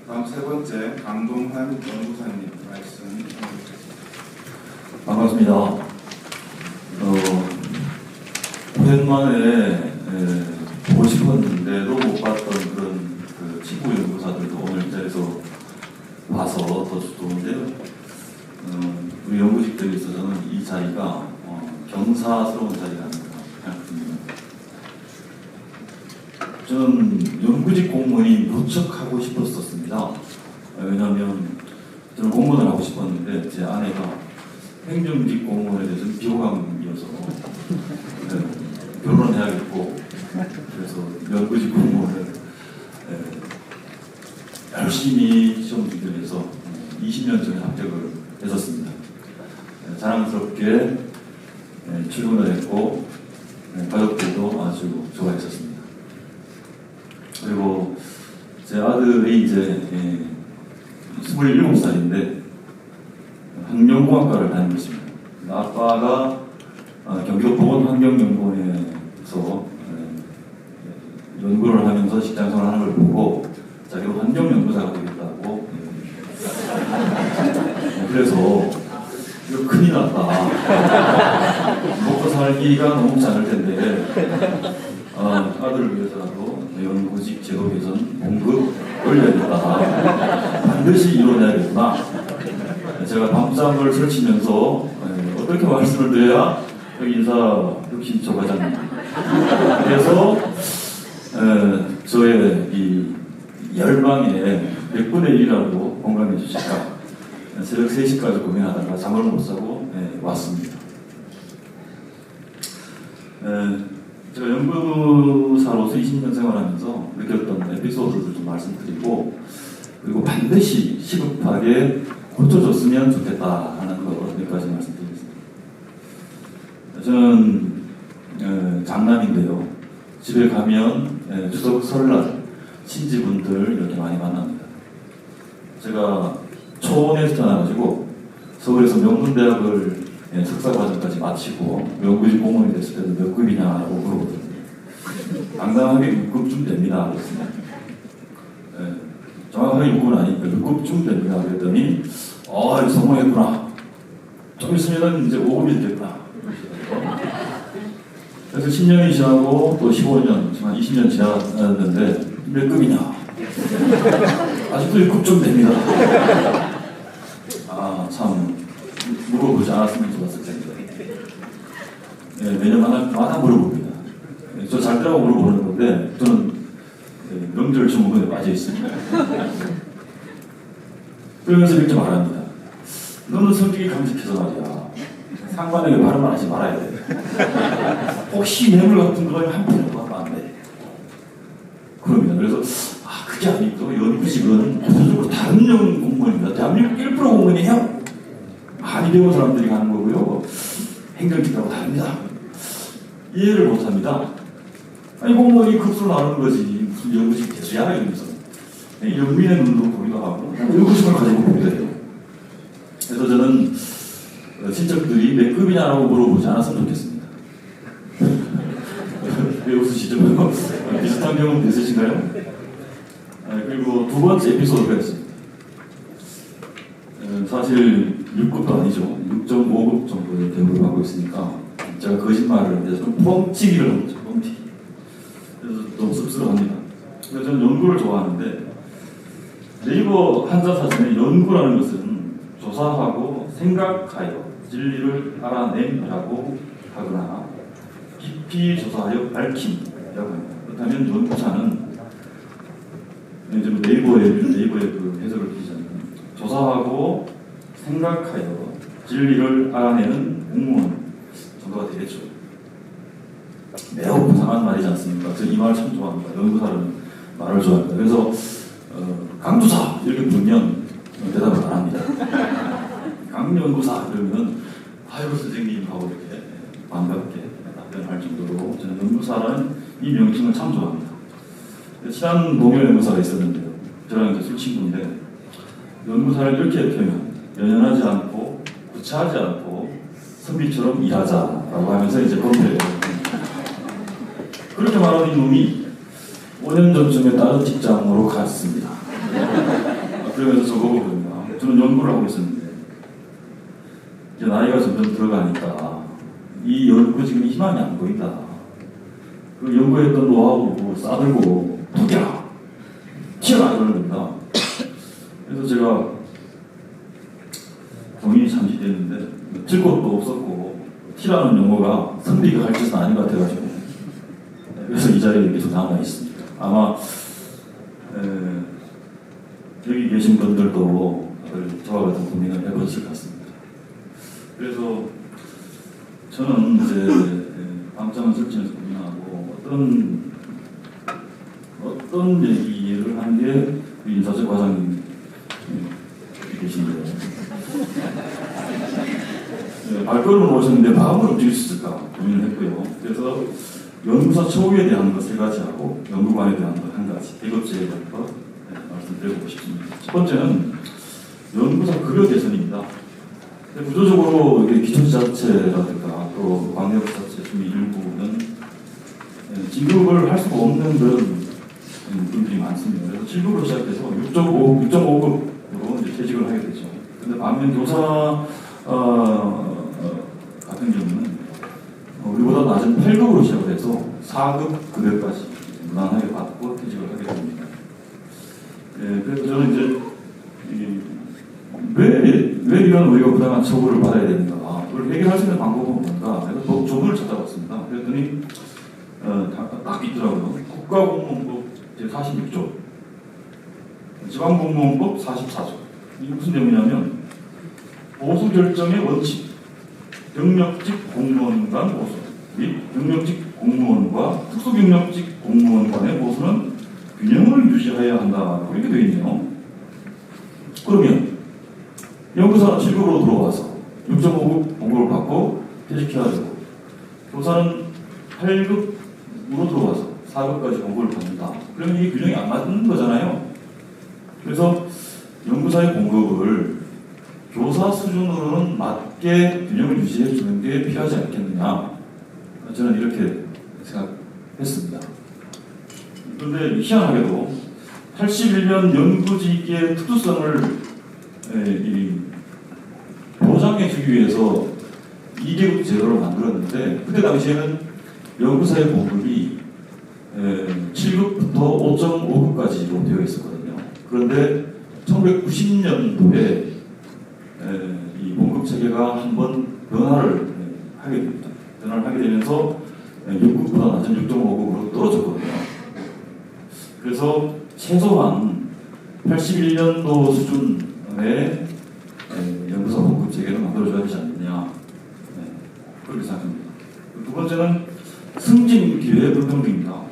다음 세 번째 강동환 연구사님 말씀 해주시겠습니다. 반갑습니다. 오랜만에 보고 싶었는데도 못 봤던 그런 그 친구 연구사들도 오늘 이 자리에서 봐서 더 좋은데요. 우리 연구직들에 있어서는 이 자리가 경사스러운 자리가 아닌가 생각합니다. 저는 연구직 공무원이 무척 하고 싶었었습니다. 왜냐하면 저는 공무원을 하고 싶었는데 제 아내가 행정직 공무원에 대해서는 비호감이어서 결혼해야겠고, 그래서 연구직 공무원을 열심히 시험 준비해서 20년 전에 합격을 했었습니다. 자랑스럽게 출근을 했고 가족들도 아주 좋아했었습니다. 그리고 제 아들이 이제 27살인데 환경공학과를 다니고 있습니다. 아빠가 경기도 보건환경연구원에서 연구를 하면서 직장생활을 하는 걸 보고 자기도 환경연구사가 되겠다고 그래서 이거 큰일 났다. 먹고 살기가 너무 않을 텐데 아들을 위해서라도 연구직 제도 개선 봉급 올려야겠다. 반드시 이뤄내야겠구나. 제가 밤잠을 설치면서 어떻게 말씀을 드려야 여기 인사 역시 저 과장님 그래서 저의 이 열망에 100분의 1이라도 공감해 주실까 새벽 3시까지 고민하다가 잠을 못 자고 왔습니다. 제가 연구사로서 20년 생활하면서 느꼈던 에피소드를 좀 말씀드리고, 그리고 반드시 시급하게 고쳐줬으면 좋겠다 하는 거 여기까지 말씀드리겠습니다. 저는 장남인데요. 집에 가면 추석 설날 친지분들 이렇게 많이 만납니다. 제가 초원에서 태어나가지고 서울에서 명문대학을 석사과정까지 마치고 연구직 공무원이 됐을 때도 몇 급이냐고 물어보더니 당당하게 6급쯤 됩니다. 그랬습니다. 정확하게 6급은 아니니까 6급쯤 됩니다. 그랬더니 성공했구나. 좀 있으면 이제 5급이 되겠구나. 그래서 10년이 지나고 또 15년, 한 20년 지났는데 몇 급이냐? 아직도 6급쯤 됩니다. 참 물어보지 않았으면 좋았을 텐데. 매년마다 물어봅니다. 저 잘 때라고 물어보는 건데 저는 명절 증후군에 빠져 있습니다. 그러면서 이렇게 말합니다. 너는 성격이 강직해서 말이야. 상관에게 발음을 하지 말아야 돼. 혹시 뇌물 같은 거에 한 푼을 하면 안 돼. 그럽니다. 그래서 그게 아니고 연구직은 구조적으로 다른 공무원입니다. 대한민국 1% 공무원이에요. 많이 배운 사람들이 가는 거고요. 행정직하고 다릅니다. 이해를 못합니다. 아니 공무원이 급수로 나오는 거지 무슨 연구직 대수야 이러면서 연구인의 눈으로 보기도 하고 연구직을 가지고 보기도 해요. 그래서 저는 친척들이 몇 급이냐라고 물어보지 않았으면 좋겠습니다. 왜 웃으시죠? 비슷한 경험 있으신가요? 그리고 두 번째 에피소드가 있습니다. 사실 6급도 아니죠. 6.5급 정도의 대우를 받고 있으니까 제가 거짓말을 해서 좀 뻥튀기를 하고 있죠. 뻥튀기. 그래서 너무 씁쓸합니다. 그래서 저는 연구를 좋아하는데 네이버 한자사전에 연구라는 것은 조사하고 생각하여 진리를 알아냄이라고 하거나 깊이 조사하여 밝힘이라고 합니다. 그렇다면 연구사는 네이버의 그 해석을 드리자면 조사하고 생각하여 진리를 알아내는 공무원 정도가 되겠죠. 매우 부상한 말이지 않습니까? 저는 이 말을 참 좋아합니다. 연구사는 말을 좋아합니다. 그래서 강조사 이렇게 부르면 대답을 안 합니다. 강연구사 그러면 아이고 선생님 하고 이렇게 반갑게 답변할 정도로 저는 연구사라는 이 명칭을 참 좋아합니다. 친한 동료 연구사가 있었는데요. 저랑 이제 술친구인데 연구사를 이렇게 표현, 연연하지 않고 구차하지 않고 선비처럼 일하자라고 하면서 이제 검토해요. 그렇게 말하는 놈이 5년 전쯤에 다른 직장으로 갔습니다. 그러면서 저보고 그럽니다. 저는 연구를 하고 있었는데 이제 나이가 점점 들어가니까 이 연구 지금 희망이 안 보인다. 그 연구했던 노하우 싸들고 튀어라! 튀어라! 이러는 겁니다. 그래서 제가 고민이 잠시 됐는데 즐겁도 없었고 티라는 용어가 선비가 할 짓은 아닌 것 같아가지고 그래서 이 자리에 계속 남아 있습니다. 아마 여기 계신 분들도 다들 저와 같은 고민을 해보실 것 같습니다. 그래서 저는 이제 방장은 설치면서 고민하고 어떤 얘기를 한 게 인사적 과장님 여기 계신데요. 발걸음을 오셨는데 마음을 움직일 수 있을까 고민을 했고요. 그래서 연구사 처우에 대한 것 3가지하고 연구관에 대한 것 1가지, 계급제에 대한 것 말씀드리고 싶습니다. 첫 번째는 연구사 급여 개선입니다. 구조적으로 기초지자체라든가 또 광역지자체 중에 일부는 진급을 할 수가 없는 그런 분들이 많습니다. 그래서 7급으로 시작해서 6.5급으로 이제 퇴직을 하게 되죠. 근데 반면 교사 같은 경우는 우리보다 낮은 8급으로 시작을 해서 4급 급여까지 무난하게 받고 퇴직을 하게 됩니다. 그래서 저는 이제 왜 이런 우리가 부당한 처우를 받아야 되는가? 그걸 해결할 수 있는 방법은 뭔가? 그래서 조문을 찾아봤습니다. 그랬더니 딱 있더라고요. 국가공무원법 제46조, 지방공무원법 44조. 이게 무슨 내용이냐면 보수 결정의 원칙, 경력직 공무원 간 보수 및 경력직 공무원과 특수경력직 공무원 간의 보수는 균형을 유지해야 한다. 이렇게 되어 있네요. 그러면 연구사는 7급으로 들어와서 6.5급 공급을 받고 퇴직해야 되고 교사는 8급으로 들어와서 4급까지 공급을 받는다. 그러면 이 균형이 안 맞는 거잖아요. 그래서 연구사의 공급을 교사 수준으로는 맞게 균형을 유지해 주는 게 필요하지 않겠느냐. 저는 이렇게 생각했습니다. 그런데 희한하게도 81년 연구직의 특수성을 보장해 주기 위해서 2계급 제도를 만들었는데 그때 당시에는 연구사의 공급이 7급부터 5.5급까지로 되어 있었거든요. 그런데 1990년도에 이 공급 체계가 한번 변화를 하게 됩니다. 변화를 하게 되면서 6급보다 낮은 6.5급으로 떨어졌거든요. 그래서 최소한 81년도 수준의 연구사 공급 체계를 만들어줘야 되지 않느냐. 그렇게 생각합니다. 두 번째는 승진 기회 불평등입니다.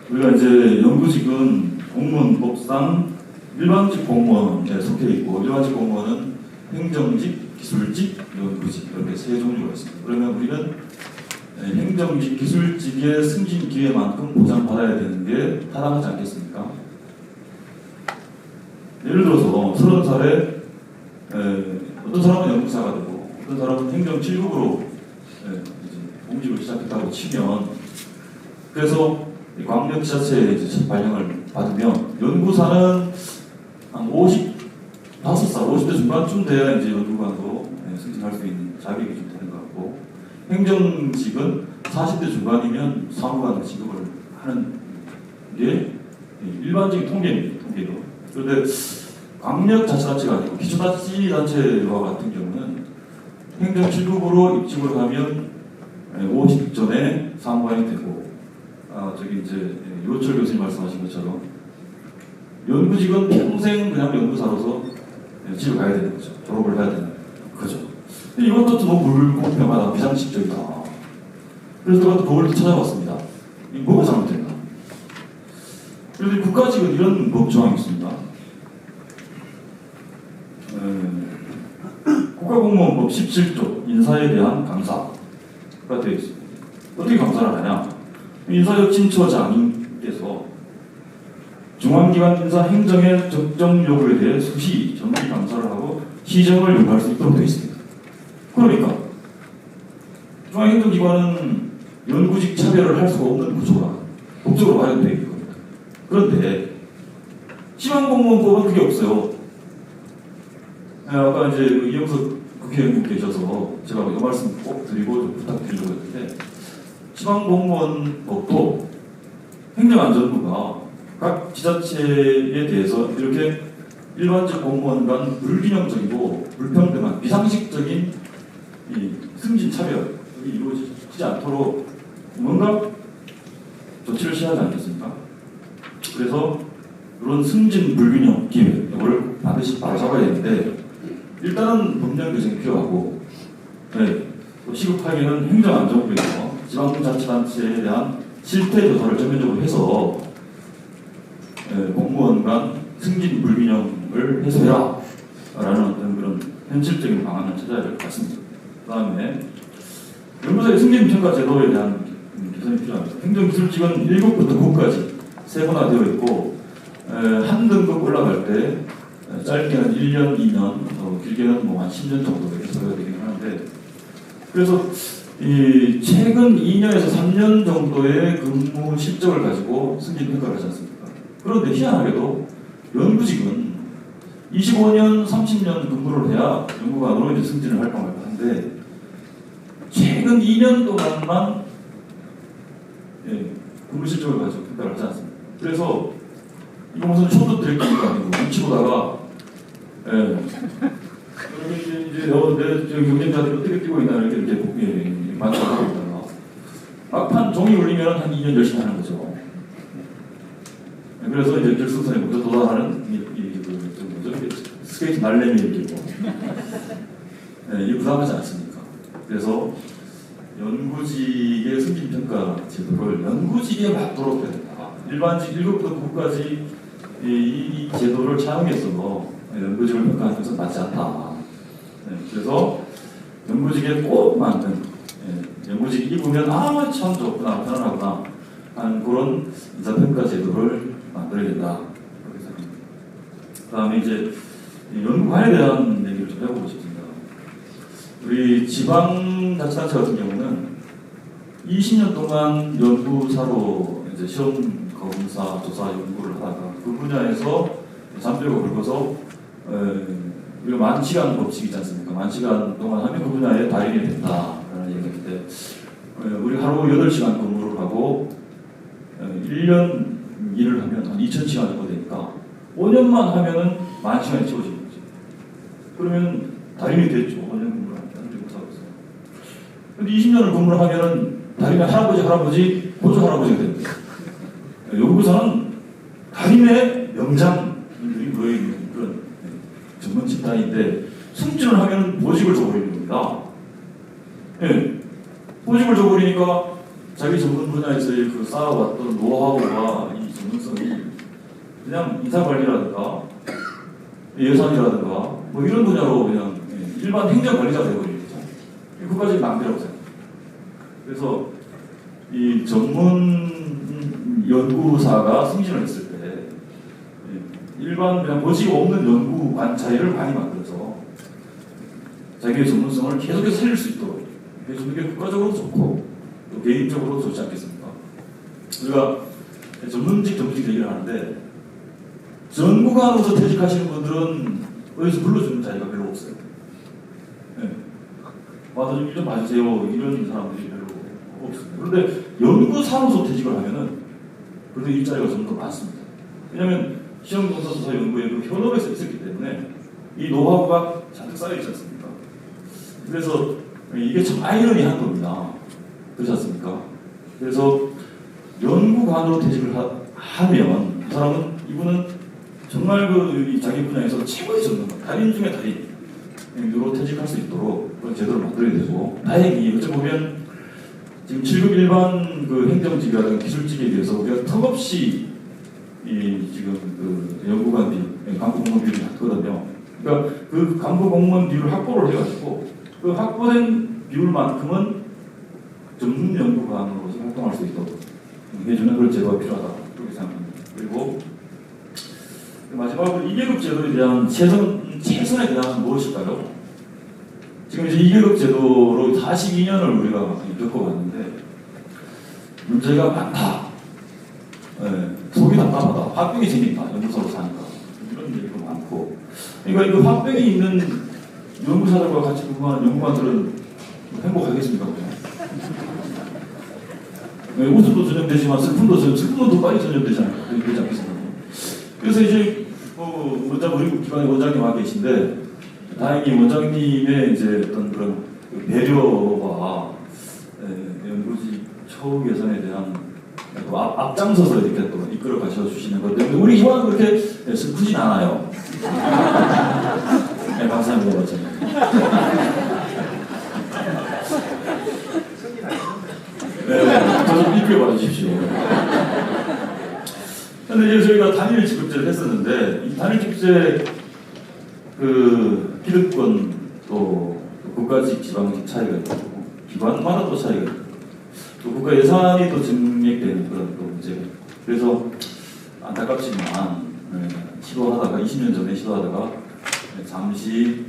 우리가 이제 연구직은 공무원법상 일반직 공무원에 속해 있고 일반직 공무원은 행정직, 기술직, 연구직 이렇게 3종류가 있습니다. 그러면 우리는 행정직, 기술직의 승진 기회만큼 보장받아야 되는 게 타당하지 않겠습니까? 예를 들어서 30살에 어떤 사람은 연구사가 되고 어떤 사람은 행정 7급으로 공직을 시작했다고 치면 그래서 광역지자체에 발령을 받으면 연구사는 한 55살, 50대 중반쯤 돼야 이제 연구관으로 승진할 수 있는 자격이 좀 되는 것 같고 행정직은 40대 중반이면 사무관 직업을 하는 게 일반적인 통계입니다. 통계로. 그런데 광역자치단체가 아니고 기초자치단체와 같은 경우는 행정 7급으로 입직을 하면 50 전에 사무관이 되고 저기 이제 요철 교수님 말씀하신 것처럼 연구직은 평생 그냥 연구사로서 집에 가야 되는 거죠. 졸업을 해야 되는 거죠. 근데 이것도 너무 불공평하다, 비상식적이다. 그래서 제가 그걸 찾아봤습니다. 이 뭐가 잘못됐나? 그래서 국가직은 이런 법 조항이 있습니다. 국가공무원법 17조 인사에 대한 감사가 되어 있습니다. 어떻게 감사를 하냐? 인사혁신처장님께서 중앙기관 인사 행정의 적정 요구에 대해 수시 정기 감사를 하고 시정을 요구할 수 있도록 되어 있습니다. 그러니까 중앙행정기관은 연구직 차별을 할 수가 없는 구조가 법적으로 마련되어 있는 겁니다. 그런데 지방공무원법은 그게 없어요. 아까 이제 그 이영석 국회의원님 계셔서 제가 이 말씀 꼭 드리고 좀 부탁드리려고 했는데, 지방공무원법도 행정안전부가 각 지자체에 대해서 이렇게 일반적 공무원 간 불균형적이고 불평등한 비상식적인 이 승진 차별이 이루어지지 않도록 뭔가 조치를 취하지 않겠습니까? 그래서 이런 승진 불균형 기회 이거를 반드시 바로잡아야 되는데, 일단은 법령 개정이 필요하고, 네, 시급하게는 행정안전부에서 지방자치단체에 대한 실태 조사를 전면적으로 해서 공무원 간 승진 불균형을 해소해라 라는 어떤 그런 현실적인 방안을 찾아야 될 것 같습니다. 그 다음에 연구자의 승진 평가 제도에 대한 개선이 필요합니다. 행정기술직은 1급부터 9까지 세분화되어 있고, 한 등급 올라갈 때 짧게는 1년, 2년, 길게는 뭐 한 10년 정도 개선가 되긴 하는데, 그래서 이 최근 2년에서 3년 정도의 근무 실적을 가지고 승진 평가를 하지 않습니까? 그런데 희한하게도 연구직은 25년, 30년 근무를 해야 연구관으로 이제 승진을 활동할 한데, 최근 2년 동안만 근무 실적을 가지고 평가를 하지 않습니다. 그래서 이거 무슨 초도 드릴기가 아니고 눈치 보다가 그러면 이제 내 경쟁자들이 어떻게 뛰고 있나 이렇게 관찰하고 있다가 막판 종이 울리면 한 2년 열심히 하는 거죠. 그래서 이제 결승선에 먼저 도달하는 스케이트 날래미 일기고 이 부담하지 않습니까? 그래서 연구직의 승진평가 제도를 연구직에 맞도록 해야 된다. 일반직 1급부터 9까지 이 제도를 차용해서 연구직을 평가하는 것은 맞지 않다. 그래서 연구직에 꼭 맞는, 연구직 입으면 참 좋구나, 편안하구나 하는 그런 인사평가 제도를 만들어야 된다. 그렇게 생각합니다. 그 다음에 이제 연구관에 대한 얘기를 좀 해보고 싶습니다. 우리 지방자치단체 같은 경우는 20년 동안 연구사로 이제 시험 검사, 조사, 연구를 하다가 그 분야에서 잠들고 긁어서 우리가 만시간 법칙이 있지 않습니까? 만시간 동안 하면 그 분야에 달인이 된다라는 얘기인데, 우리 하루 8시간 근무를 하고 1년 일을 하면 한 2,000시간 정도 되니까 5년만 하면은 10,000시간이 채워지는 거죠. 그러면 달인이 됐죠. 5년 근무를 하면 달인이 못하고 있어요. 근데 20년을 근무를 하면은 달인의 할아버지, 보조 할아버지가 됩니다. 연구사는 달인의 명장들이 모여있는 그런 전문 집단인데, 승진을 하면 보직을 줘버리는 겁니다. 예. 보직을 줘버리니까 자기 전문 분야에서의 그 쌓아왔던 노하우와 이 전문성이 그냥 인사관리라든가 예산이라든가 뭐 이런 분야로 그냥 일반 행정관리자가 되어버리는 거죠. 그것까지 낭비라고 생각합니다. 그래서 이 전문 연구사가 승진을 했을 때 일반 그냥 보직 없는 연구관 자리를 많이 만들어서 자기의 전문성을 계속해서 살릴 수 있도록 해주는 게 국가적으로도 좋고 또 개인적으로도 좋지 않겠습니까? 우리가 전문직 얘기를 하는데, 연구관으로서 퇴직하시는 분들은 어디서 불러주는 자리가 별로 없어요. 와서 좀 일 좀 봐주세요 이런 사람들이 별로 없습니다. 그런데 연구사로서 퇴직을 하면은 그래도 일자리가 좀 더 많습니다. 왜냐하면 시험검사조사 연구에 그 현업에서 있었기 때문에 이 노하우가 잔뜩 쌓여있지 않습니까? 그래서 이게 참 아이러니한 겁니다. 그렇지 않습니까? 그래서 연구관으로 퇴직을 하면 이 사람은, 이분은 정말 그 자기 분야에서 최고의 전문가, 달인 중에 달인으로 퇴직할 수 있도록 그런 제도를 만들어야 되고, 다행히 어찌 보면 지금 7급 일반 그 행정직이라든가 기술직에 대해서 우리가 턱없이 지금 그 연구관 비율, 간부공무원 비율이 낮거든요. 그러니까 그 간부공무원 비율을 확보를 해가지고 그 확보된 비율만큼은 전문 연구관으로서 활동할 수 있도록 해주는 그런 제도가 필요하다 그렇게 생각합니다. 그리고 마지막으로 2계급 제도에 대한 최선의 대안은 무엇일까요? 지금 이제 2계급 제도로 42년을 우리가 겪어왔는데 문제가 많다. 속이 답답하다. 화병이 생긴다. 연구소로 사니까. 그러니까 이거 화병이 있는 연구사들과 같이 근무하는 연구관들은 행복하겠습니까? 웃음도 전염되지만 슬픔도 더 빨리 전염되지 않겠습니까? 그래서 이제 우리 기관의 원장님 와 계신데 다행히 원장님의 이제 어떤 그런 배려와 연구지 처우 개선에 대한 앞장서서 이렇게 또 이끌어 가셔 주시는 것 때문에 우리 기관은 그렇게 슬프진 않아요. 네, 감사합니다, 원장님. 네, 저좀 이끌어 봐 주십시오. 근데 이제 저희가 단일 직급제를 했었는데 이 단일 직급제 그 기득권 또 국가직 지방직 차이가 있고 기관마다 또 차이가 있고 또 국가 예산이 또 증액되는 그런 또 문제가 있고 그래서 안타깝지만 시도하다가 20년 전에 시도하다가 잠시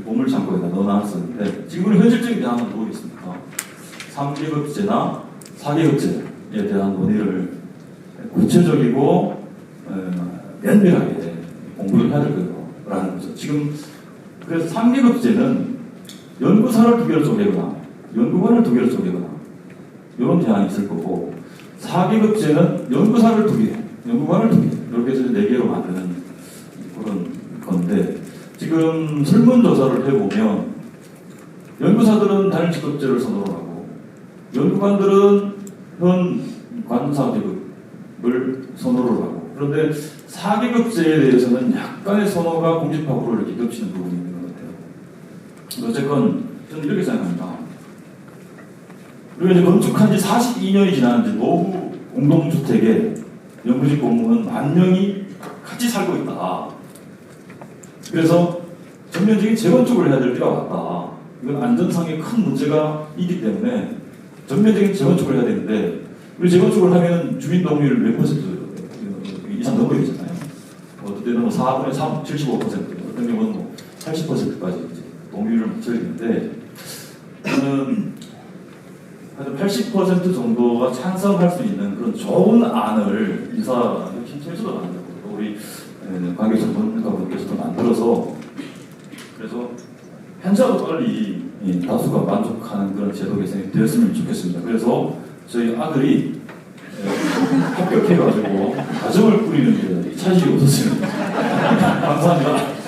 보물창고에다 넣어놨었는데 지금은 현실적인 대안을 모르겠습니다. 3계급제나 4계급제에 대한 논의를 구체적이고 면밀하게 공부를 해야 될 거라는 거죠. 지금 그래서 3계급제는 연구사를 2개로 쪼개거나 연구관을 2개로 쪼개거나 이런 대안이 있을 거고 4계급제는 연구사를 2개, 연구관을 2개 이렇게 해서 4개로 만드는 그런 건데 지금 설문조사를 해보면 연구사들은 단일 직급제를 선호를 하고 연구관들은 현 관사 계급을 선호를 하고 그런데 4계급제에 대해서는 약간의 선호가 공집합으로 이렇게 겹치는 부분이 있는 것 같아요. 어쨌건 저는 이렇게 생각합니다. 그리고 이제 건축한 지 42년이 지났는데 노후 공동주택에 연구직 공무원 10,000명이 같이 살고 있다. 그래서 전면적인 재건축을 해야 될 때가 왔다. 이건 안전상의 큰 문제가 있기 때문에 전면적인 재건축을 해야 되는데 우리 재건축을 하면 주민 동의율 몇 퍼센트 이상 넘어야 되잖아요. 어떤 때는 4분의 3, 75%, 어떤 경우는 80%까지 동의율을 맞춰야 되는데 저는 한 80% 정도가 찬성할 수 있는 그런 좋은 안을 인사팀에서도 만들고 우리 관계 전문가분께서도 만들어서 그래서 현저하고 빨리 다수가 만족하는 그런 제도 개선이 되었으면 좋겠습니다. 그래서 저희 아들이 합격해가지고 가정을 꾸리는 데 차질이 없었습니다. 감사합니다.